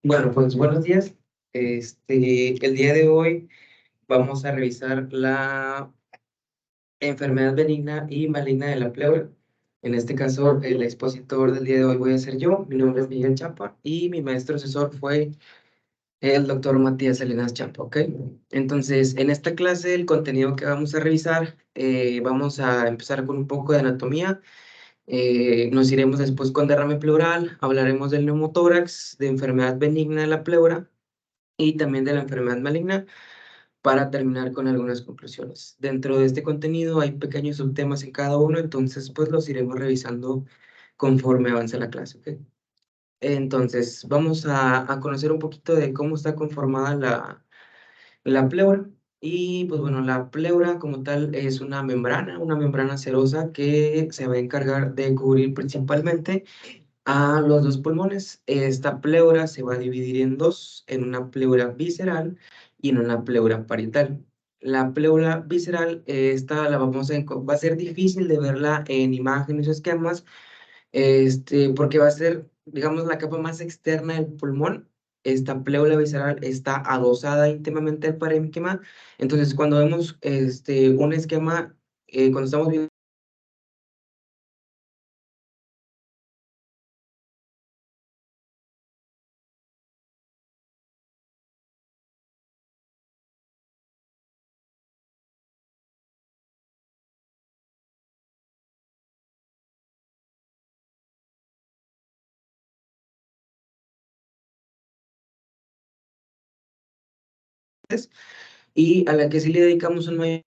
Bueno, pues buenos días. El día de hoy vamos a revisar la enfermedad benigna y maligna de la pleura. En este caso, el expositor del día de hoy voy a ser yo. Mi nombre es Miguel Champa y mi maestro asesor fue el doctor Matías Salinas Champa, ¿ok? Entonces, en esta clase, el contenido que vamos a revisar, vamos a empezar con un poco de anatomía. Nos iremos después con derrame pleural, hablaremos del neumotórax, de enfermedad benigna de la pleura y también de la enfermedad maligna para terminar con algunas conclusiones. Dentro de este contenido hay pequeños subtemas en cada uno, entonces pues los iremos revisando conforme avance la clase, ¿ok? Entonces vamos a conocer un poquito de cómo está conformada la pleura. Y pues bueno, la pleura como tal es una membrana serosa que se va a encargar de cubrir principalmente a los dos pulmones. Esta pleura se va a dividir en dos, en una pleura visceral y en una pleura parietal. La pleura visceral, esta la va a ser difícil de verla en imágenes o esquemas, porque va a ser, digamos, la capa más externa del pulmón. Esta pleura visceral está adosada íntimamente al parénquima. Entonces, cuando vemos un esquema, cuando estamos viendo y a la que sí le dedicamos un mayor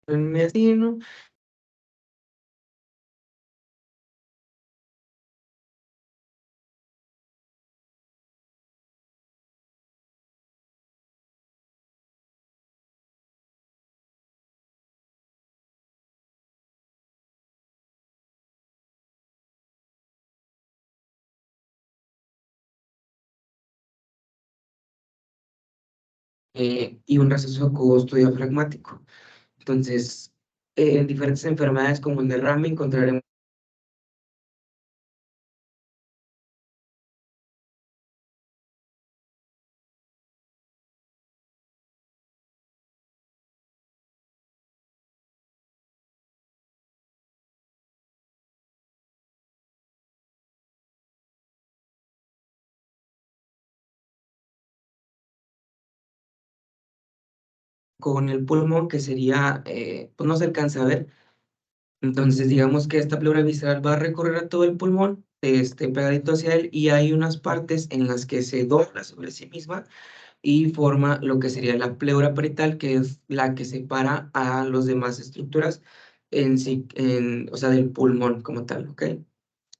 medicino. Y un receso acuoso diafragmático. Entonces, en diferentes enfermedades como el derrame encontraremos con el pulmón, que sería, pues no se alcanza a ver. Entonces, digamos que esta pleura visceral va a recorrer a todo el pulmón, pegadito hacia él, y hay unas partes en las que se dobla sobre sí misma y forma lo que sería la pleura parietal, que es la que separa a las demás estructuras en sí, o sea, del pulmón como tal, ¿ok?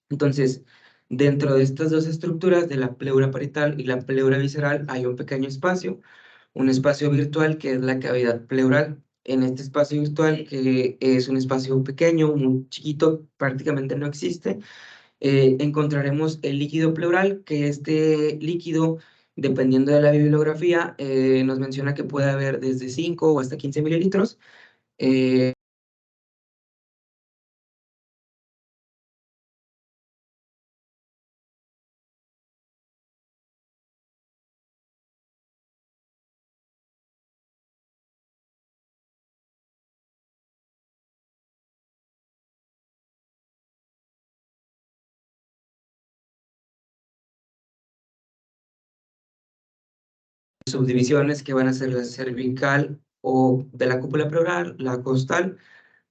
Entonces, dentro de estas dos estructuras, de la pleura parietal y la pleura visceral, hay un espacio virtual que es la cavidad pleural. En este espacio virtual, que es un espacio pequeño, muy chiquito, prácticamente no existe, encontraremos el líquido pleural, que este líquido, dependiendo de la bibliografía, nos menciona que puede haber desde 5 o hasta 15 mililitros. eh, Subdivisiones que van a ser la cervical o de la cúpula pleural, la costal,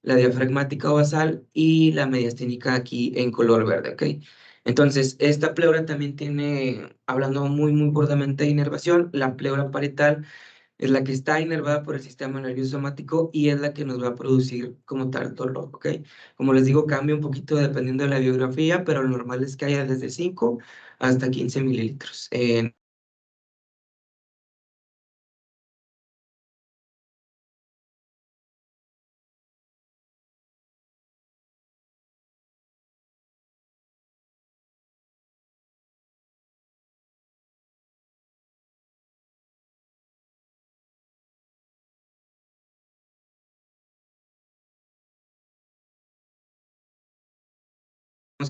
la diafragmática o basal y la mediastínica aquí en color verde, ¿ok? Entonces, esta pleura también tiene, hablando muy, muy burdamente de inervación, la pleura parietal es la que está inervada por el sistema nervioso somático y es la que nos va a producir como tal dolor, ¿ok? Como les digo, cambia un poquito dependiendo de la biografía, pero lo normal es que haya desde 5 hasta 15 mililitros.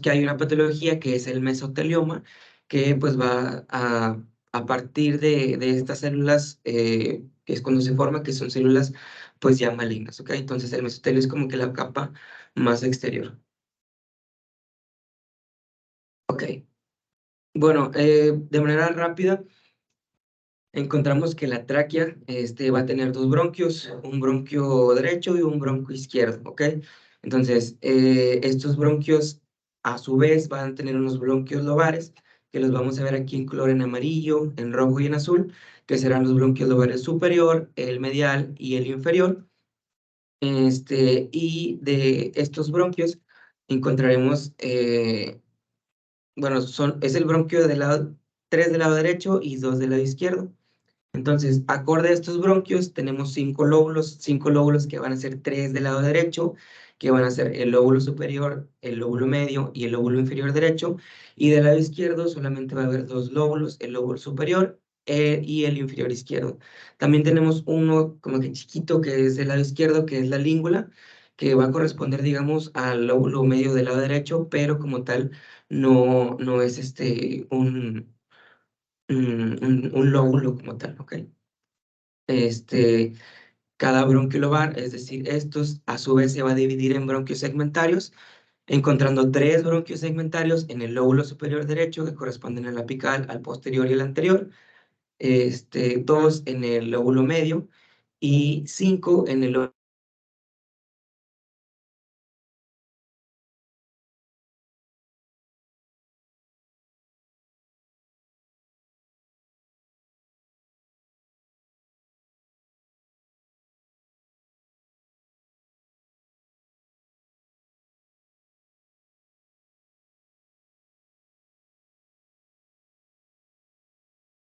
Que hay una patología que es el mesotelioma, que pues va a partir de estas células, que es cuando se forma, que son células pues ya malignas, ¿ok? Entonces el mesotelio es como que la capa más exterior. Ok, bueno, de manera rápida, encontramos que la tráquea va a tener dos bronquios, un bronquio derecho y un bronquio izquierdo, ¿ok? Entonces, estos bronquios a su vez van a tener unos bronquios lobares, que los vamos a ver aquí en color en amarillo, en rojo y en azul, que serán los bronquios lobares superior, el medial y el inferior. Y de estos bronquios encontraremos, bueno, es el bronquio del lado, 3 del lado derecho y 2 del lado izquierdo. Entonces, acorde a estos bronquios, tenemos 5 lóbulos que van a ser 3 del lado derecho, que van a ser el lóbulo superior, el lóbulo medio y el lóbulo inferior derecho. Y del lado izquierdo solamente va a haber 2 lóbulos, el lóbulo superior y el inferior izquierdo. También tenemos uno como que chiquito que es del lado izquierdo, que es la língula, que va a corresponder, digamos, al lóbulo medio del lado derecho, pero como tal no es un lóbulo como tal, ¿ok? Este, cada bronquio lobar, es decir, estos a su vez se va a dividir en bronquios segmentarios, encontrando 3 bronquios segmentarios en el lóbulo superior derecho que corresponden al apical, al posterior y al anterior, 2 en el lóbulo medio y 5 en el lóbulo.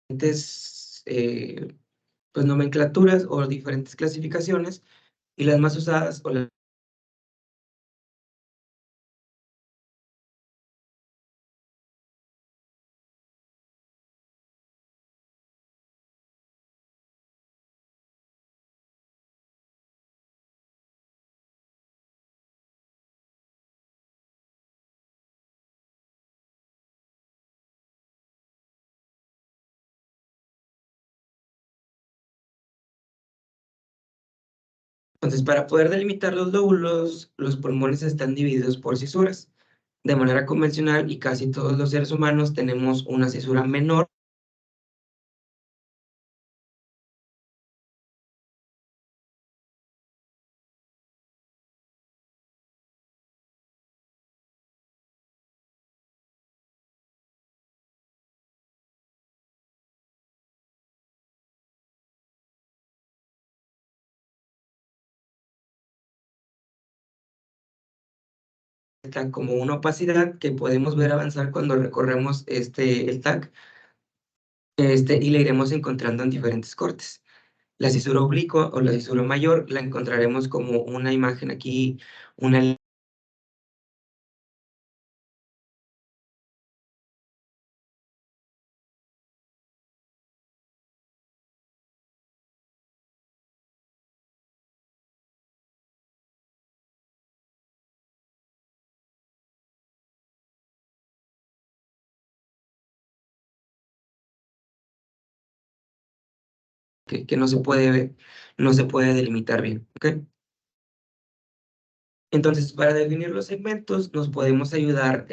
Diferentes pues, nomenclaturas o diferentes clasificaciones, y las más usadas o las entonces, para poder delimitar los lóbulos, los pulmones están divididos por cisuras. De manera convencional, y casi todos los seres humanos tenemos una cisura menor como una opacidad que podemos ver avanzar cuando recorremos el TAC, y le iremos encontrando en diferentes cortes. La cisura oblicua o la cisura mayor la encontraremos como una imagen aquí, una línea que no se puede ver, no se puede delimitar bien, ¿ok? Entonces, para definir los segmentos, nos podemos ayudar,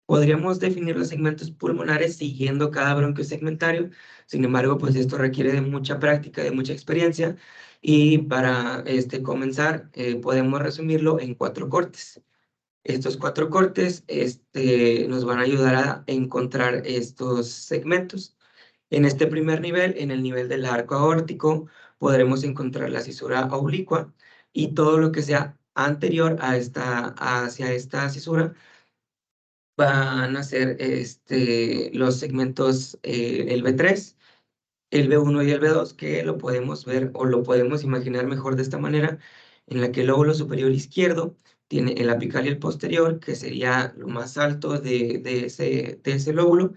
podríamos definir los segmentos pulmonares siguiendo cada bronquio segmentario. Sin embargo, pues esto requiere de mucha práctica, de mucha experiencia, y para comenzar, podemos resumirlo en 4 cortes. Estos 4 cortes nos van a ayudar a encontrar estos segmentos. En este primer nivel, en el nivel del arco aórtico, podremos encontrar la cisura oblicua y todo lo que sea anterior hacia esta cisura van a ser los segmentos, el B3, el B1 y el B2, que lo podemos ver o lo podemos imaginar mejor de esta manera, en la que el lóbulo superior izquierdo tiene el apical y el posterior, que sería lo más alto de ese lóbulo,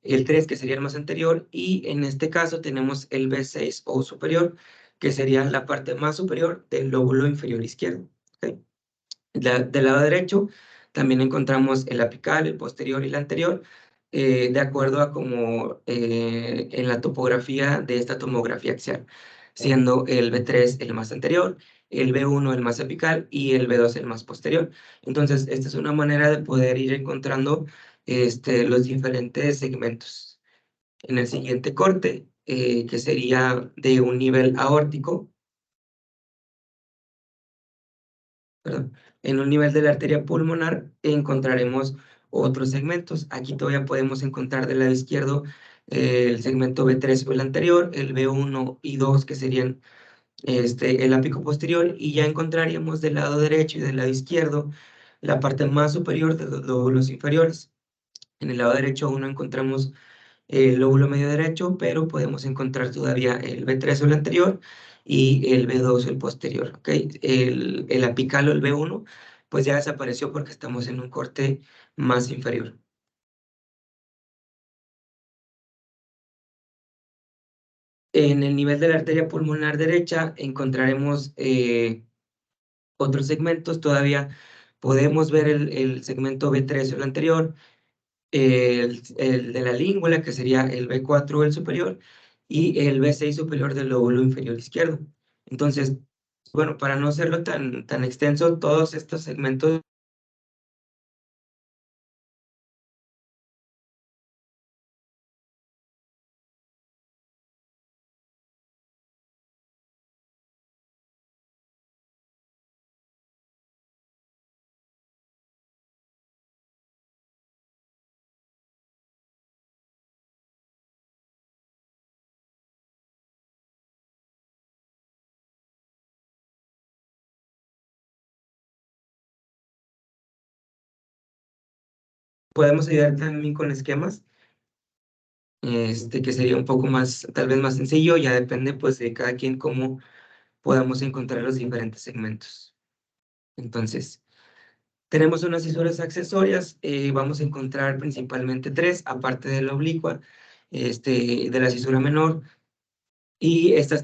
el 3 que sería el más anterior, y en este caso tenemos el B6 o superior, que sería la parte más superior del lóbulo inferior izquierdo. ¿Ok? Del lado derecho también encontramos el apical, el posterior y el anterior, de acuerdo a como en la topografía de esta tomografía axial, siendo el B3 el más anterior, el B1 el más apical y el B2 el más posterior. Entonces, esta es una manera de poder ir encontrando los diferentes segmentos. En el siguiente corte, que sería de un nivel aórtico, perdón, en un nivel de la arteria pulmonar encontraremos otros segmentos. Aquí todavía podemos encontrar del lado izquierdo el segmento B3 o el anterior, el B1 y 2 que serían el ápico posterior, y ya encontraríamos del lado derecho y del lado izquierdo la parte más superior de los lóbulos inferiores. En el lado derecho aún no encontramos el lóbulo medio derecho, pero podemos encontrar todavía el B3 o el anterior y el B2 o el posterior, ¿ok? El apical o el B1 pues ya desapareció porque estamos en un corte más inferior. En el nivel de la arteria pulmonar derecha encontraremos otros segmentos, todavía podemos ver el segmento B3 o el anterior, el de la língula, que sería el B4 el superior, y el B6 superior del lóbulo inferior izquierdo. Entonces, bueno, para no hacerlo tan extenso, todos estos segmentos podemos ayudar también con esquemas, que sería un poco más, tal vez más sencillo, ya depende pues de cada quien cómo podamos encontrar los diferentes segmentos. Entonces, tenemos unas cisuras accesorias, vamos a encontrar principalmente tres, aparte de la oblicua, de la cisura menor, y estas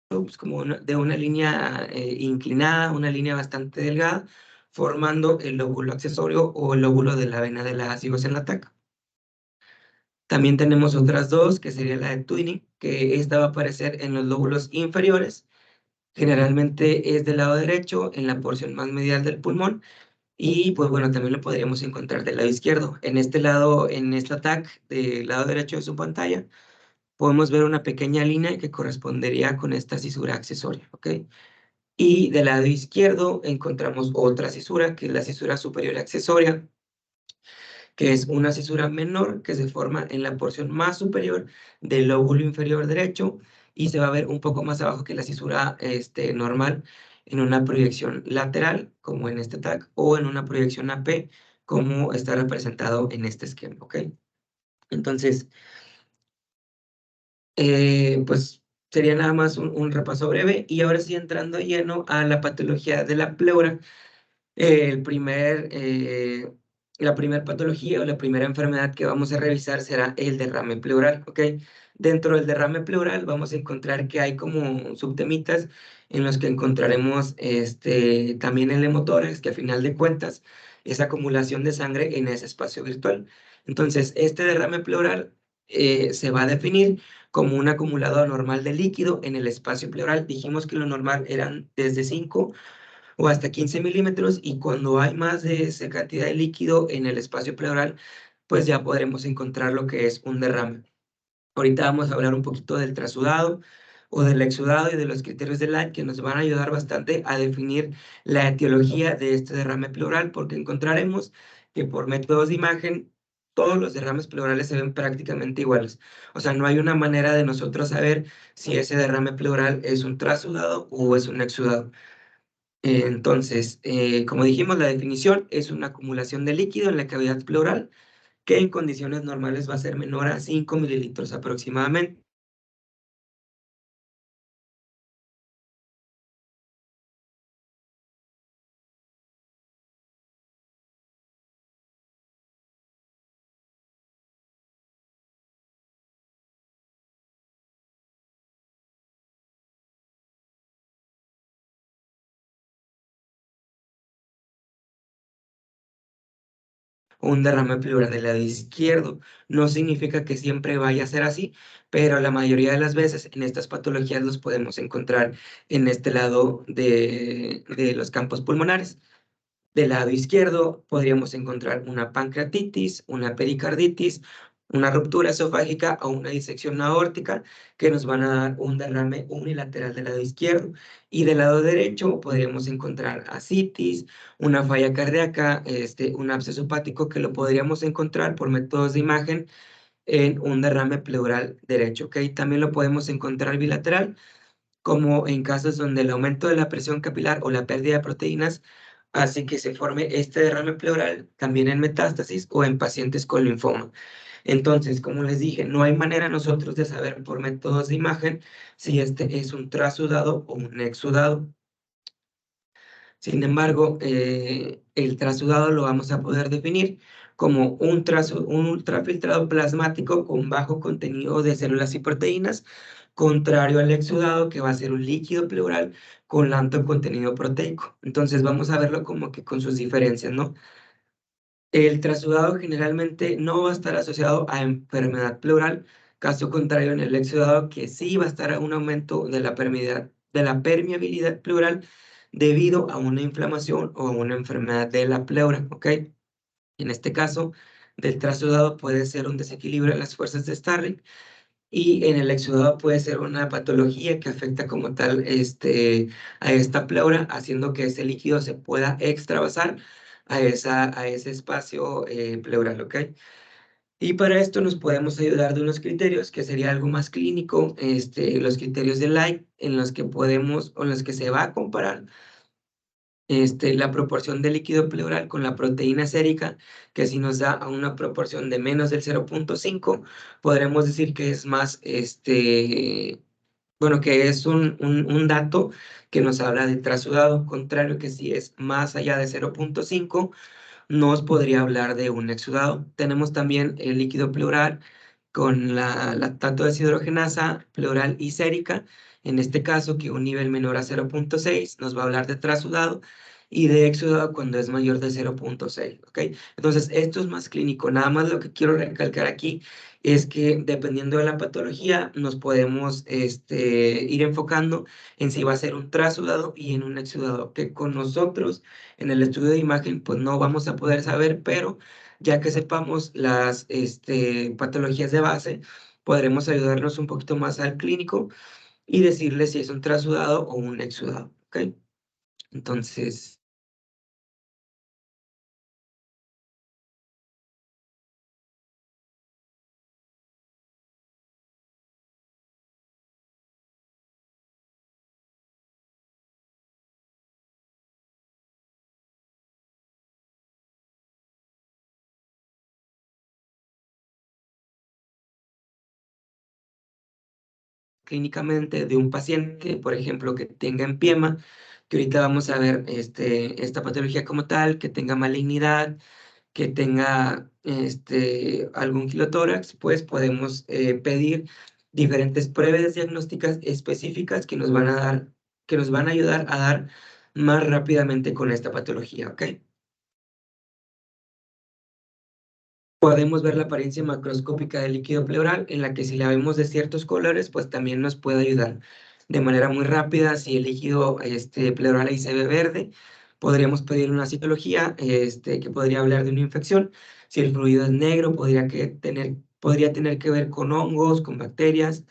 pues, como de una línea inclinada, una línea bastante delgada, formando el lóbulo accesorio o el lóbulo de la vena de la zigosenotaca. También tenemos otras dos, que sería la de Twinning, que esta va a aparecer en los lóbulos inferiores. Generalmente es del lado derecho, en la porción más medial del pulmón, y pues bueno, también lo podríamos encontrar del lado izquierdo. En este lado, en este TAC del lado derecho de su pantalla, podemos ver una pequeña línea que correspondería con esta cisura accesoria, ¿ok? Y del lado izquierdo encontramos otra cisura, que es la cisura superior accesoria, que es una cisura menor que se forma en la porción más superior del lóbulo inferior derecho y se va a ver un poco más abajo que la cisura normal en una proyección lateral, como en este TAC, o en una proyección AP, como está representado en este esquema, ¿ok? Entonces, pues sería nada más un repaso breve, y ahora sí entrando lleno a la patología de la pleura. El primer, la primera patología o la primera enfermedad que vamos a revisar será el derrame pleural, ¿ok? Dentro del derrame pleural vamos a encontrar que hay como subtemitas en los que encontraremos también el hemotórax, que a final de cuentas es acumulación de sangre en ese espacio virtual. Entonces, este derrame pleural se va a definir como un acumulado anormal de líquido en el espacio pleural. Dijimos que lo normal eran desde 5 o hasta 15 milímetros, y cuando hay más de esa cantidad de líquido en el espacio pleural, pues ya podremos encontrar lo que es un derrame. Ahorita vamos a hablar un poquito del trasudado o del exudado y de los criterios de Light que nos van a ayudar bastante a definir la etiología de este derrame pleural, porque encontraremos que por métodos de imagen todos los derrames pleurales se ven prácticamente iguales. O sea, no hay una manera de nosotros saber si ese derrame pleural es un trasudado o es un exudado. Entonces, como dijimos, la definición es una acumulación de líquido en la cavidad pleural que en condiciones normales va a ser menor a 5 mililitros aproximadamente. Un derrame pleural del lado izquierdo. No significa que siempre vaya a ser así, pero la mayoría de las veces en estas patologías los podemos encontrar en este lado de los campos pulmonares. Del lado izquierdo podríamos encontrar una pancreatitis, una pericarditis, una ruptura esofágica o una disección aórtica que nos van a dar un derrame unilateral del lado izquierdo. Y del lado derecho podríamos encontrar ascitis, una falla cardíaca, un absceso hepático que lo podríamos encontrar por métodos de imagen en un derrame pleural derecho, ¿ok? También lo podemos encontrar bilateral como en casos donde el aumento de la presión capilar o la pérdida de proteínas hace que se forme este derrame pleural también en metástasis o en pacientes con linfoma. Entonces, como les dije, no hay manera nosotros de saber por métodos de imagen si este es un trasudado o un exudado. Sin embargo, el trasudado lo vamos a poder definir como un ultrafiltrado plasmático con bajo contenido de células y proteínas, contrario al exudado, que va a ser un líquido pleural con alto contenido proteico. Entonces, vamos a verlo como que con sus diferencias, ¿no? El trasudado generalmente no va a estar asociado a enfermedad pleural, caso contrario en el exudado, que sí va a estar a un aumento de la permeabilidad pleural debido a una inflamación o a una enfermedad de la pleura, ¿ok? En este caso, del trasudado puede ser un desequilibrio en las fuerzas de Starling y en el exudado puede ser una patología que afecta como tal a esta pleura, haciendo que ese líquido se pueda extravasar a ese espacio pleural, ¿ok? Y para esto nos podemos ayudar de unos criterios que sería algo más clínico, los criterios de Light, en los que podemos, o en los que se va a comparar la proporción de líquido pleural con la proteína sérica, que si nos da a una proporción de menos del 0.5, podremos decir que es más, bueno, que es un dato que nos habla de trasudado, contrario que si es más allá de 0.5, nos podría hablar de un exudado. Tenemos también el líquido pleural con la lactato deshidrogenasa pleural y sérica, en este caso que un nivel menor a 0.6 nos va a hablar de trasudado y de exudado cuando es mayor de 0.6, ¿ok? Entonces, esto es más clínico. Nada más lo que quiero recalcar aquí es que dependiendo de la patología nos podemos ir enfocando en si va a ser un trasudado y en un exudado, que con nosotros en el estudio de imagen pues no vamos a poder saber, pero ya que sepamos las patologías de base, podremos ayudarnos un poquito más al clínico y decirle si es un trasudado o un exudado, ¿ok? Entonces, clínicamente de un paciente, por ejemplo, que tenga empiema, que ahorita vamos a ver esta patología como tal, que tenga malignidad, que tenga algún quilotórax, pues podemos pedir diferentes pruebas diagnósticas específicas que nos van a dar, que nos van a ayudar a dar más rápidamente con esta patología, ¿ok? Podemos ver la apariencia macroscópica del líquido pleural, en la que si la vemos de ciertos colores, pues también nos puede ayudar. de manera muy rápida. Si el líquido pleural ahí se ve verde, podríamos pedir una citología que podría hablar de una infección. Si el fluido es negro, podría tener que ver con hongos, con bacterias.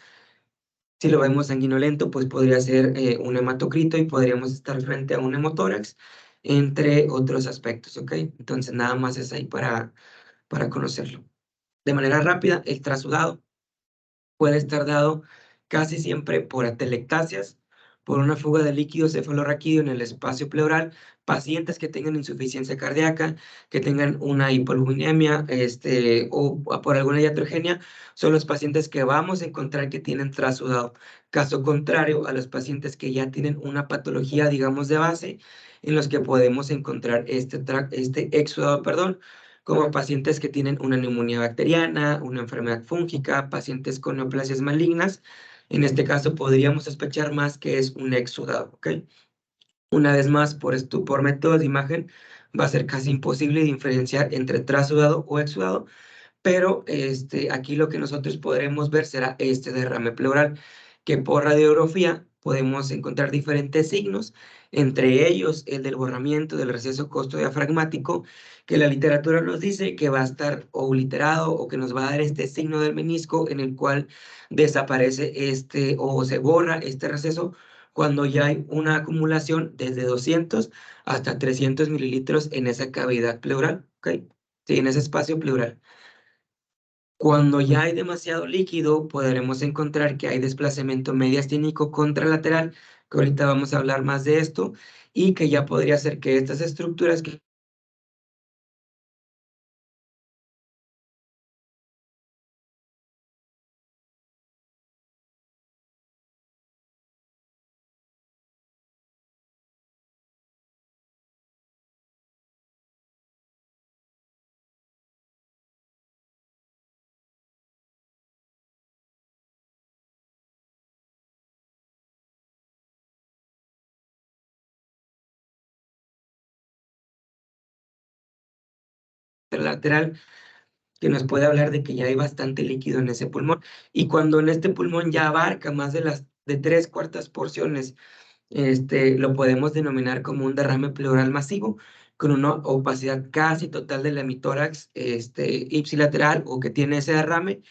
Si lo vemos sanguinolento, pues podría ser un hematocrito y podríamos estar frente a un hemotórax, entre otros aspectos, ¿ok? Entonces, nada más es ahí para conocerlo. De manera rápida, el trasudado puede estar dado casi siempre por atelectasias, por una fuga de líquido cefalorraquídeo en el espacio pleural, pacientes que tengan insuficiencia cardíaca, que tengan una hipolinemia, o por alguna iatrogenia, son los pacientes que vamos a encontrar que tienen trasudado. Caso contrario a los pacientes que ya tienen una patología, digamos, de base, en los que podemos encontrar este exudado, perdón, como pacientes que tienen una neumonía bacteriana, una enfermedad fúngica, pacientes con neoplasias malignas. En este caso podríamos sospechar más que es un exudado, ¿ok? Una vez más, por métodos de imagen, va a ser casi imposible diferenciar entre trasudado o exudado, pero aquí lo que nosotros podremos ver será este derrame pleural, que por radiografía podemos encontrar diferentes signos, entre ellos el del borramiento del receso costodiafragmático, que la literatura nos dice que va a estar obliterado o que nos va a dar este signo del menisco en el cual desaparece o se borra este receso cuando ya hay una acumulación desde 200 hasta 300 mililitros en esa cavidad pleural, ¿ok? Sí, en ese espacio pleural. Cuando ya hay demasiado líquido, podremos encontrar que hay desplazamiento mediastínico contralateral, que ahorita vamos a hablar más de esto, y que ya podría ser que estas estructuras que lateral, que nos puede hablar de que ya hay bastante líquido en ese pulmón. Y cuando en este pulmón ya abarca más de 3/4 porciones, lo podemos denominar como un derrame pleural masivo, con una opacidad casi total del hemitórax, ipsilateral, o que tiene ese derrame,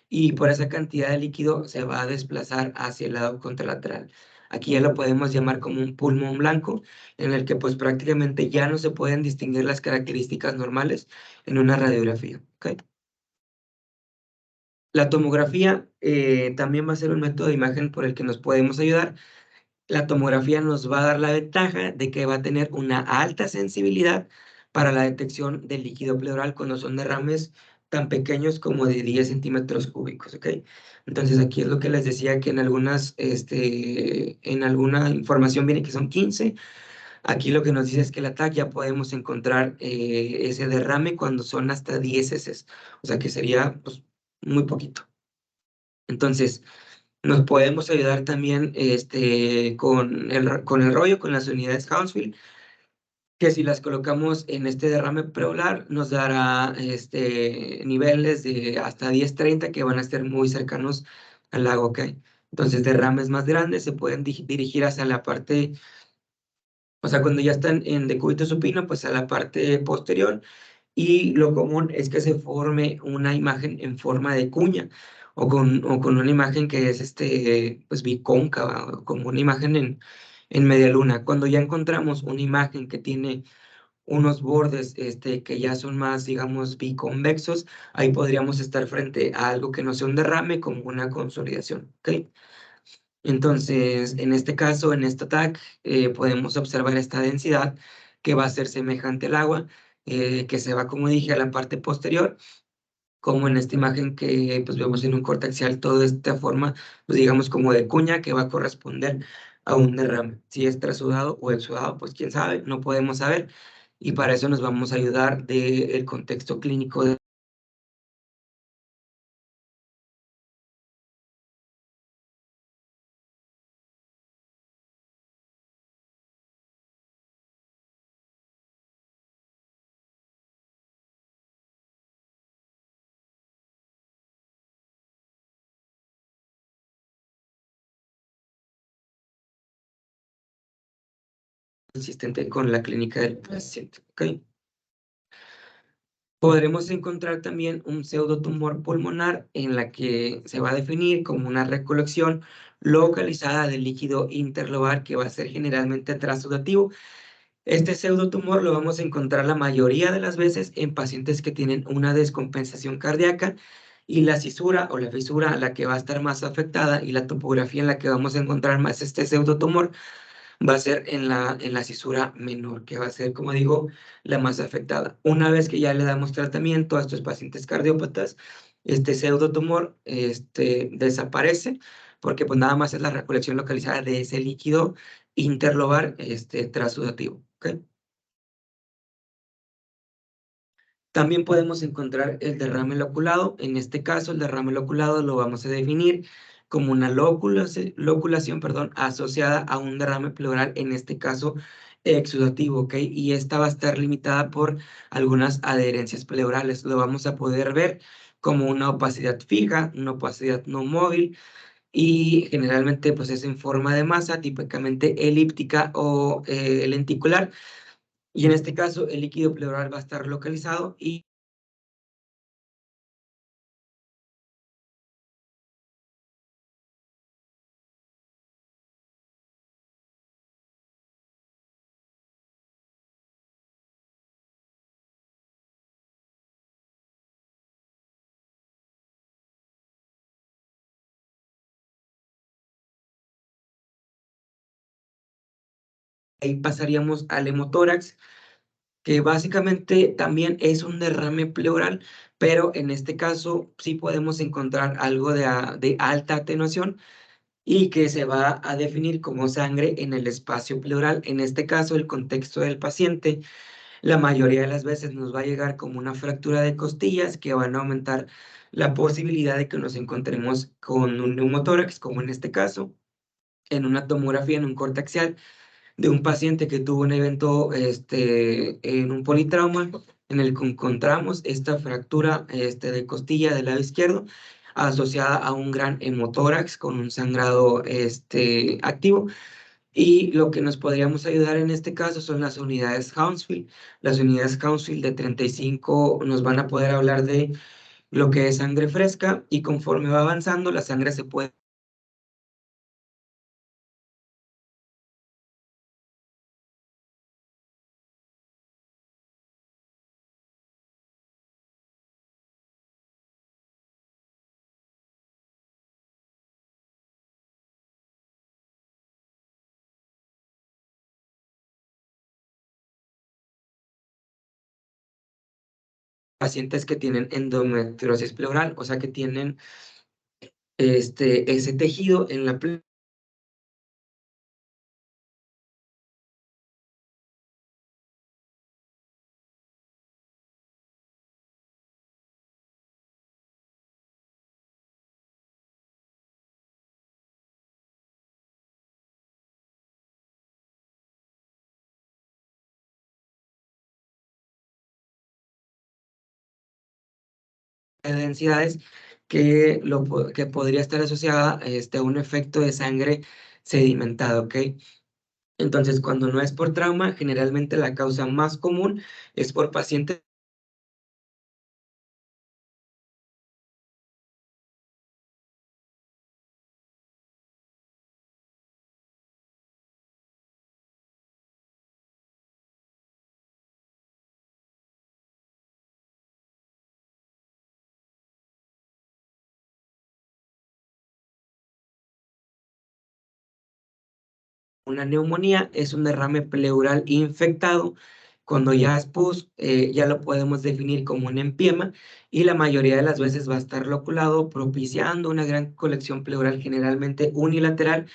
y por esa cantidad de líquido se va a desplazar hacia el lado contralateral. Aquí ya lo podemos llamar como un pulmón blanco, en el que pues prácticamente ya no se pueden distinguir las características normales en una radiografía, ¿ok? La tomografía también va a ser un método de imagen por el que nos podemos ayudar. La tomografía nos va a dar la ventaja de que va a tener una alta sensibilidad para la detección del líquido pleural cuando son derrames tan pequeños como de 10 centímetros cúbicos, ¿ok? Entonces aquí es lo que les decía que en alguna información viene que son 15. Aquí lo que nos dice es que el ATAC ya podemos encontrar ese derrame cuando son hasta 10 heces, o sea que sería pues, muy poquito. Entonces, nos podemos ayudar también con el rollo, con las unidades Hounsfield, que si las colocamos en este derrame pleural, nos dará niveles de hasta 10-30 que van a estar muy cercanos al lago, ¿ok? Entonces, derrames más grandes se pueden dirigir hacia la parte, o sea, cuando ya están en decúbito supino, pues a la parte posterior, y lo común es que se forme una imagen en forma de cuña o con una imagen que es pues bicóncava, o como una imagen en media luna. Cuando ya encontramos una imagen que tiene unos bordes que ya son más, digamos, biconvexos, ahí podríamos estar frente a algo que no sea un derrame, como una consolidación, ¿ok? Entonces, en este caso, en este TAC, podemos observar esta densidad que va a ser semejante al agua, que se va, como dije, a la parte posterior, como en esta imagen que pues, vemos en un corte axial, toda esta forma, pues digamos, como de cuña que va a corresponder a un derrame. Si es trasudado o exudado, pues quién sabe, no podemos saber, y para eso nos vamos a ayudar del contexto clínico consistente con la clínica del paciente, ¿ok? Podremos encontrar también un pseudotumor pulmonar en la que se va a definir como una recolección localizada del líquido interlobar que va a ser generalmente transudativo. Este pseudotumor lo vamos a encontrar la mayoría de las veces en pacientes que tienen una descompensación cardíaca y la cisura o la fisura la que va a estar más afectada y la topografía en la que vamos a encontrar más este pseudotumor va a ser en la cisura menor, que va a ser, como digo, la más afectada. Una vez que ya le damos tratamiento a estos pacientes cardiópatas, este pseudotumor desaparece porque pues nada más es la recolección localizada de ese líquido interlobar transudativo. ¿Ok? También podemos encontrar el derrame loculado. En este caso, el derrame loculado lo vamos a definir como una loculación, perdón, asociada a un derrame pleural, en este caso exudativo, ¿ok? Y esta va a estar limitada por algunas adherencias pleurales. Lo vamos a poder ver como una opacidad fija, una opacidad no móvil, y generalmente pues es en forma de masa, típicamente elíptica o lenticular. Y en este caso, el líquido pleural va a estar localizado y ahí pasaríamos al hemotórax, que básicamente también es un derrame pleural, pero en este caso sí podemos encontrar algo de alta atenuación y que se va a definir como sangre en el espacio pleural. En este caso, el contexto del paciente, la mayoría de las veces nos va a llegar como una fractura de costillas que van a aumentar la posibilidad de que nos encontremos con un neumotórax, como en este caso, en una tomografía, en un corte axial de un paciente que tuvo un evento en un politrauma en el que encontramos esta fractura de costilla del lado izquierdo asociada a un gran hemotórax con un sangrado activo. Y lo que nos podríamos ayudar en este caso son las unidades Hounsfield. Las unidades Hounsfield de 35 nos van a poder hablar de lo que es sangre fresca y conforme va avanzando la sangre se puede pacientes que tienen endometriosis pleural, o sea que tienen ese tejido en la densidades que podría estar asociada a un efecto de sangre sedimentada, ¿ok? Entonces, cuando no es por trauma, generalmente la causa más común es por pacientes una neumonía, es un derrame pleural infectado. Cuando ya es pus, ya lo podemos definir como un empiema y la mayoría de las veces va a estar loculado, propiciando una gran colección pleural generalmente unilateral.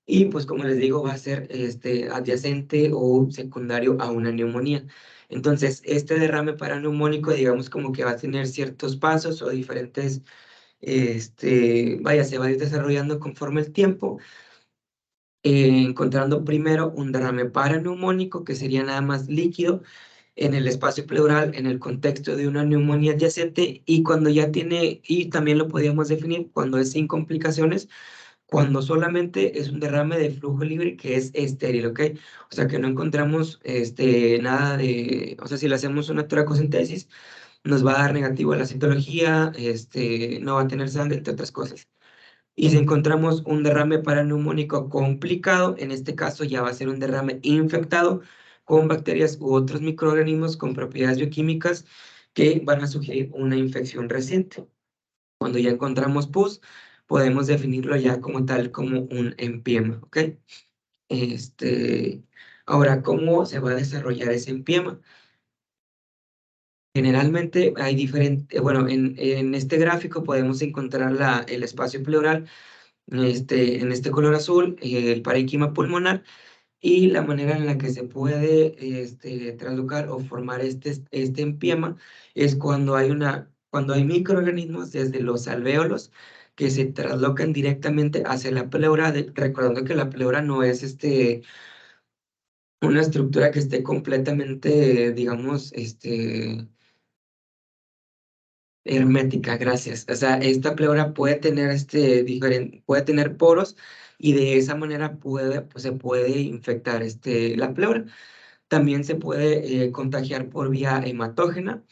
Y pues como les digo, va a ser adyacente o secundario a una neumonía. Entonces, este derrame paraneumónico, digamos como que va a tener ciertos pasos o diferentes, vaya, se va a ir desarrollando conforme el tiempo, encontrando primero un derrame paraneumónico, que sería nada más líquido en el espacio pleural, en el contexto de una neumonía adyacente, y cuando ya tiene, y también lo podríamos definir cuando es sin complicaciones, cuando solamente es un derrame de flujo libre que es estéril, ¿ok? O sea, que no encontramos, nada de o sea, si le hacemos una toracocentesis, nos va a dar negativo a la citología, no va a tener sangre, entre otras cosas. Y si encontramos un derrame paraneumónico complicado, en este caso ya va a ser un derrame infectado con bacterias u otros microorganismos con propiedades bioquímicas que van a sugerir una infección reciente. Cuando ya encontramos pus, podemos definirlo ya como tal, como un empiema, ¿ok? Este, ahora, ¿cómo se va a desarrollar ese empiema? Generalmente hay diferentes, bueno, en este gráfico podemos encontrar el espacio pleural, en este color azul, el parénquima pulmonar, y la manera en la que se puede, translocar o formar este empiema es cuando hay microorganismos desde los alvéolos que se traslocan directamente hacia la pleura, recordando que la pleura no es, una estructura que esté completamente, digamos, hermética, gracias. O sea, esta pleura puede tener, puede tener poros y de esa manera pues, se puede infectar, la pleura. También se puede contagiar por vía hematógena,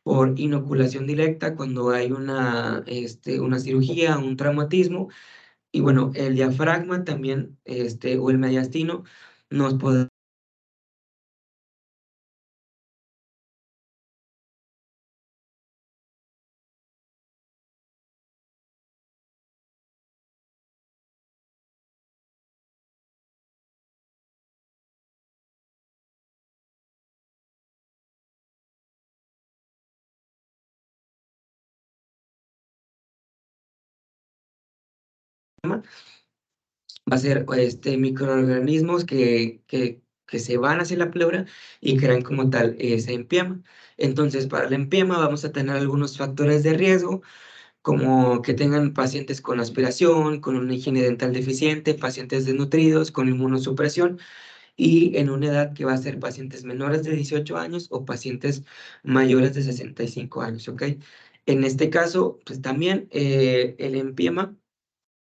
por inoculación directa cuando hay una cirugía, un traumatismo. Y bueno, el diafragma también, o el mediastino, nos puede va a ser microorganismos que se van hacia la pleura y crean como tal ese empiema. Entonces, para el empiema vamos a tener algunos factores de riesgo, como que tengan pacientes con aspiración, con una higiene dental deficiente, pacientes desnutridos, con inmunosupresión y en una edad que va a ser pacientes menores de 18 años o pacientes mayores de 65 años, ¿ok? En este caso, pues también el empiema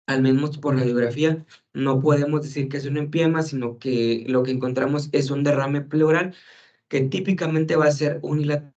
al menos por radiografía, no podemos decir que es un empiema, sino que lo que encontramos es un derrame pleural que típicamente va a ser unilateral.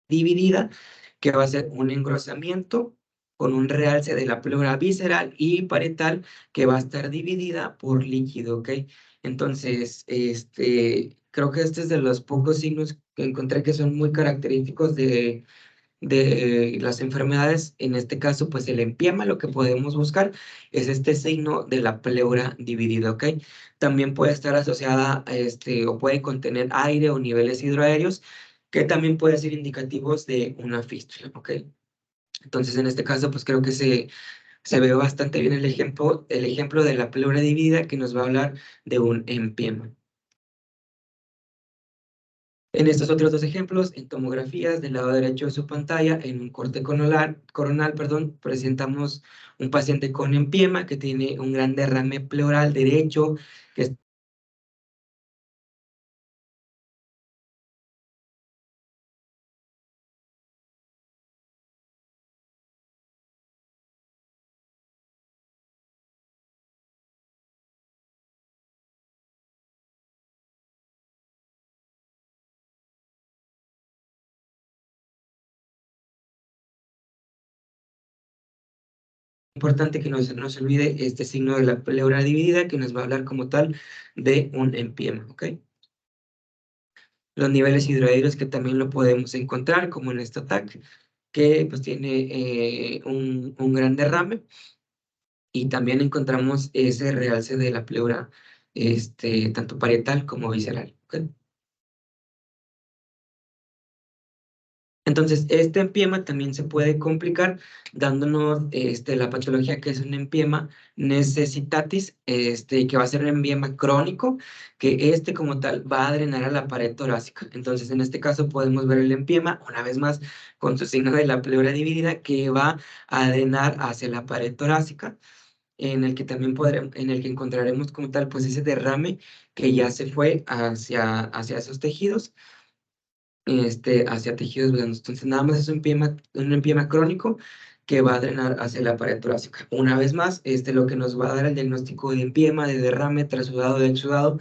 Dividida, que va a ser un engrosamiento con un realce de la pleura visceral y parietal que va a estar dividida por líquido, ¿ok? Entonces, creo que este es de los pocos signos que encontré que son muy característicos de las enfermedades. En este caso, pues el empiema, lo que podemos buscar es este signo de la pleura dividida, ¿ok? También puede estar asociada a o puede contener aire o niveles hidroaéreos, que también puede ser indicativos de una fístula, ¿ok? Entonces, en este caso, pues creo que se ve bastante bien el ejemplo de la pleura dividida que nos va a hablar de un empiema. En estos otros dos ejemplos, en tomografías del lado derecho de su pantalla, en un corte coronal, perdón, presentamos un paciente con empiema que tiene un gran derrame pleural derecho, que es importante que no se olvide este signo de la pleura dividida, que nos va a hablar como tal de un empiema, ¿ok? Los niveles hidroaéreos que también lo podemos encontrar, como en este TAC, que pues tiene un gran derrame. Y también encontramos ese realce de la pleura, tanto parietal como visceral, ¿ok? Entonces, este empiema también se puede complicar dándonos la patología que es un empiema necesitatis, que va a ser un empiema crónico, que como tal va a drenar a la pared torácica. Entonces, en este caso podemos ver el empiema, una vez más, con su signo de la pleura dividida, que va a drenar hacia la pared torácica, en el que también en el que encontraremos como tal, pues ese derrame que ya se fue hacia esos tejidos, hacia tejidos blandos. Entonces, nada más es un empiema crónico que va a drenar hacia la pared torácica. Una vez más, lo que nos va a dar el diagnóstico de empiema, de derrame, trasudado, de exudado,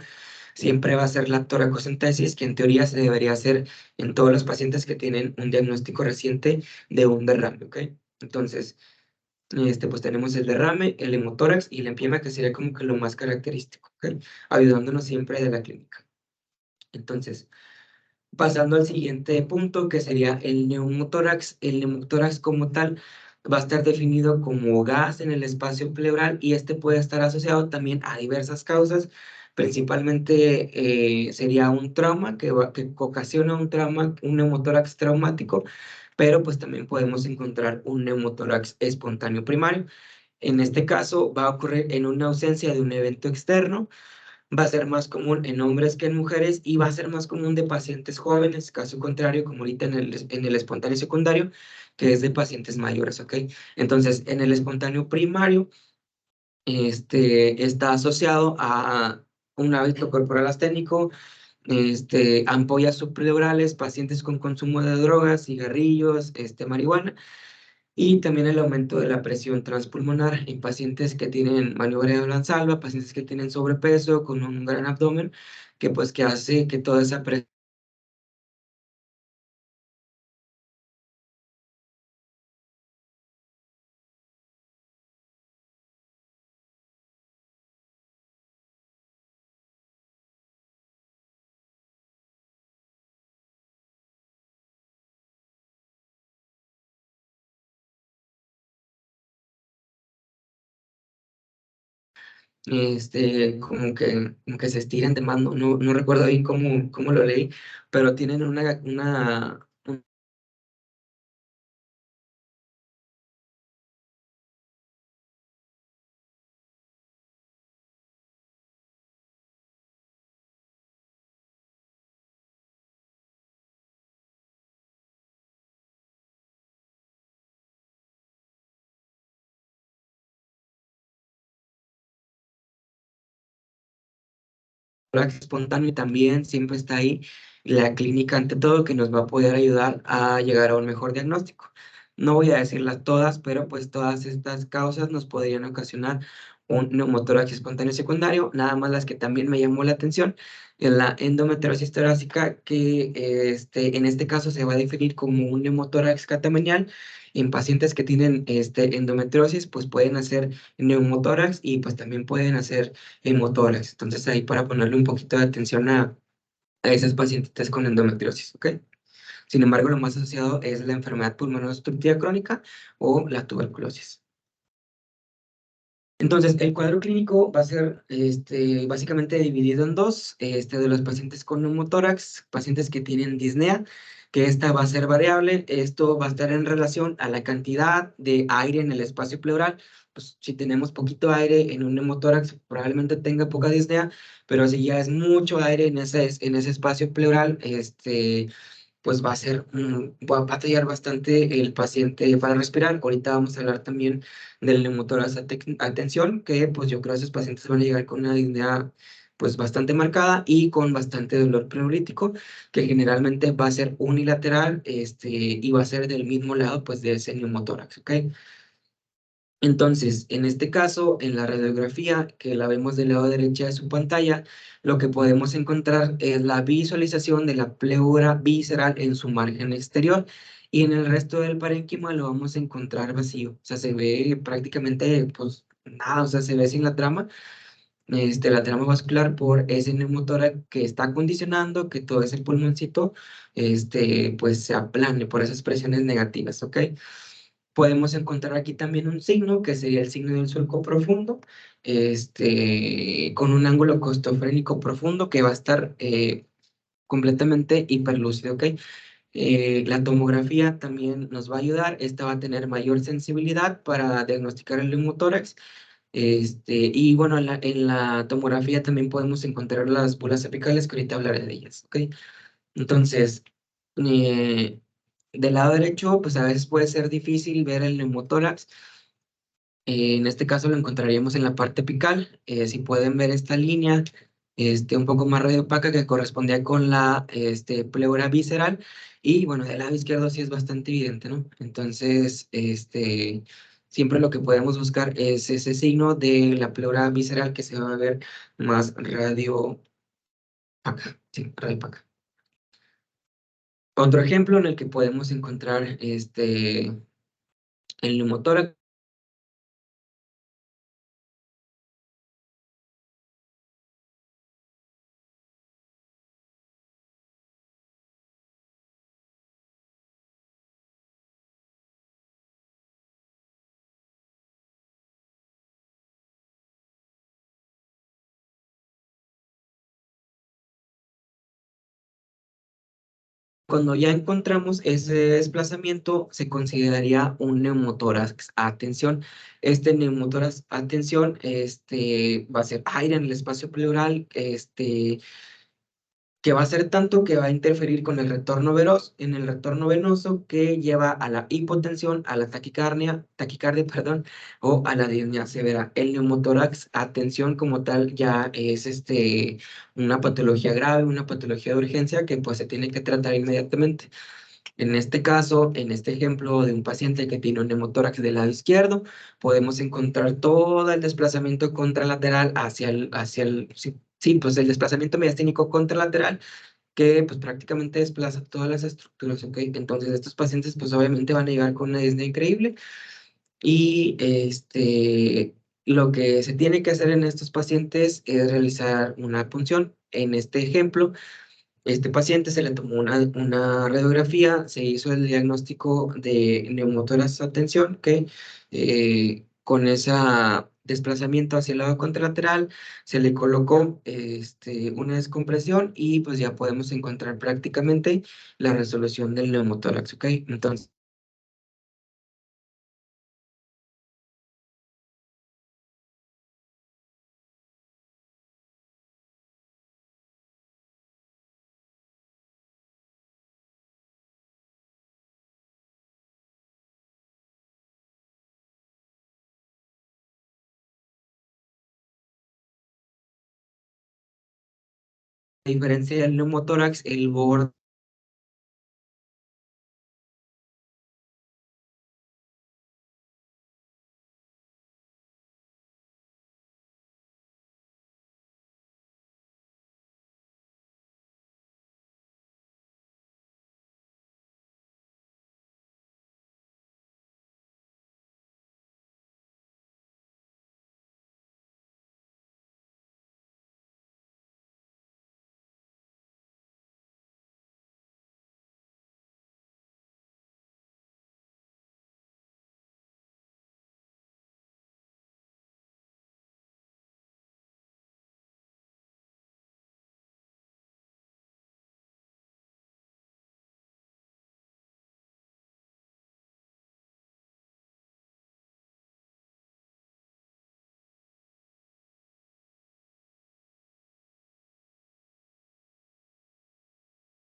siempre va a ser la toracocentesis, que en teoría se debería hacer en todos los pacientes que tienen un diagnóstico reciente de un derrame, ¿ok? Entonces, pues tenemos el derrame, el hemotórax y el empiema, que sería como que lo más característico, ¿ok? Ayudándonos siempre de la clínica. Entonces, pasando al siguiente punto, que sería el neumotórax. El neumotórax como tal va a estar definido como gas en el espacio pleural y este puede estar asociado también a diversas causas. Principalmente sería un trauma que ocasiona un trauma, un neumotórax traumático, pero pues también podemos encontrar un neumotórax espontáneo primario. En este caso va a ocurrir en una ausencia de un evento externo, va a ser más común en hombres que en mujeres y va a ser más común de pacientes jóvenes, caso contrario, como ahorita en el espontáneo secundario, que es de pacientes mayores, ¿ok? Entonces, en el espontáneo primario, está asociado a un hábito corporal asténico, ampollas subpleurales, pacientes con consumo de drogas, cigarrillos, marihuana, y también el aumento de la presión transpulmonar en pacientes que tienen maniobra de Valsalva, pacientes que tienen sobrepeso con un gran abdomen, que hace que toda esa presión como que se estiran de más, no recuerdo bien cómo lo leí, pero tienen una coraje espontáneo, y también siempre está ahí la clínica ante todo, que nos va a poder ayudar a llegar a un mejor diagnóstico. No voy a decirlas todas, pero pues todas estas causas nos podrían ocasionar un neumotórax espontáneo secundario. Nada más las que también me llamó la atención es la endometriosis torácica, que en este caso se va a definir como un neumotórax catamenial. En pacientes que tienen endometriosis, pues pueden hacer neumotórax y pues también pueden hacer hemotórax. Entonces ahí para ponerle un poquito de atención a esas pacientitas con endometriosis, ¿ok? Sin embargo, lo más asociado es la enfermedad pulmonar obstructiva crónica o la tuberculosis. Entonces, el cuadro clínico va a ser básicamente dividido en dos, de los pacientes con neumotórax, pacientes que tienen disnea, que esta va a ser variable. Esto va a estar en relación a la cantidad de aire en el espacio pleural. Pues si tenemos poquito aire en un neumotórax, probablemente tenga poca disnea, pero si ya es mucho aire en ese espacio pleural, pues va a ser, va a batallar bastante el paciente para respirar. Ahorita vamos a hablar también del neumotórax atención, que pues yo creo que esos pacientes van a llegar con una disnea pues bastante marcada y con bastante dolor pleurolítico, que generalmente va a ser unilateral, y va a ser del mismo lado pues de ese neumotórax, ¿ok? Entonces, en este caso, en la radiografía, que la vemos del lado derecho de su pantalla, lo que podemos encontrar es la visualización de la pleura visceral en su margen exterior, y en el resto del parénquima lo vamos a encontrar vacío. O sea, se ve prácticamente, pues, nada, o sea, se ve sin la trama vascular por ese neumotórax que está condicionando que todo ese pulmoncito, pues, se aplane por esas presiones negativas, ¿ok? Podemos encontrar aquí también un signo, que sería el signo del surco profundo, con un ángulo costofrénico profundo que va a estar completamente hiperlúcido, ¿ok? La tomografía también nos va a ayudar. Esta va a tener mayor sensibilidad para diagnosticar el neumotórax. Y bueno, en la tomografía también podemos encontrar las bolas apicales, que ahorita hablaré de ellas, ¿ok? Entonces, eh, del lado derecho, pues a veces puede ser difícil ver el neumotórax. En este caso lo encontraríamos en la parte apical. Si pueden ver esta línea, un poco más radiopaca que correspondía con la pleura visceral. Y bueno, del lado izquierdo sí es bastante evidente, ¿no? Entonces, siempre lo que podemos buscar es ese signo de la pleura visceral que se va a ver más radiopaca. Sí, radiopaca. Otro ejemplo en el que podemos encontrar el neumotórax. Cuando ya encontramos ese desplazamiento, se consideraría un neumotórax a tensión. Este neumotórax a tensión, va a ser aire en el espacio pleural, que va a ser tanto que va a interferir con el retorno veloz, en el retorno venoso que lleva a la hipotensión, a la taquicardia, perdón, o a la disnea severa. El neumotórax a tensión como tal ya es una patología grave, una patología de urgencia que pues se tiene que tratar inmediatamente. En este caso, en este ejemplo de un paciente que tiene un neumotórax del lado izquierdo, podemos encontrar todo el desplazamiento contralateral sí, pues el desplazamiento mediastínico contralateral que pues prácticamente desplaza todas las estructuras, ¿ok? Entonces estos pacientes pues obviamente van a llegar con una disnea increíble y lo que se tiene que hacer en estos pacientes es realizar una punción. En este ejemplo, este paciente se le tomó una radiografía, se hizo el diagnóstico de neumotórax a tensión, que con ese desplazamiento hacia el lado contralateral se le colocó una descompresión y pues ya podemos encontrar prácticamente la resolución del neumotórax, ¿ok? Entonces, a diferencia del neumotórax, el borde